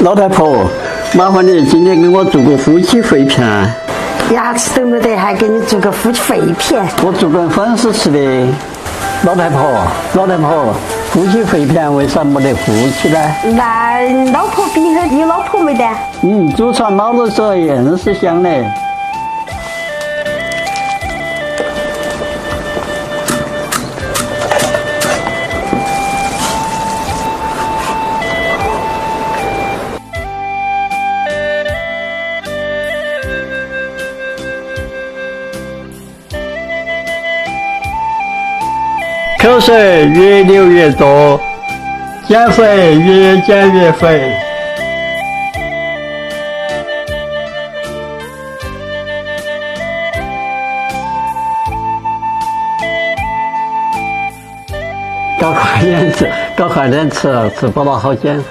老太婆，麻烦你今天给我做个夫妻肺片。牙齿都没得，还给你做个夫妻肺片？我做给粉丝吃的。老太婆，夫妻肺片为啥没得夫妻呢？那老婆饼有老婆没得？祖传老的时候硬是香的。口水越流越多，减肥越减越肥。搞快点吃，吃饱了好减肥。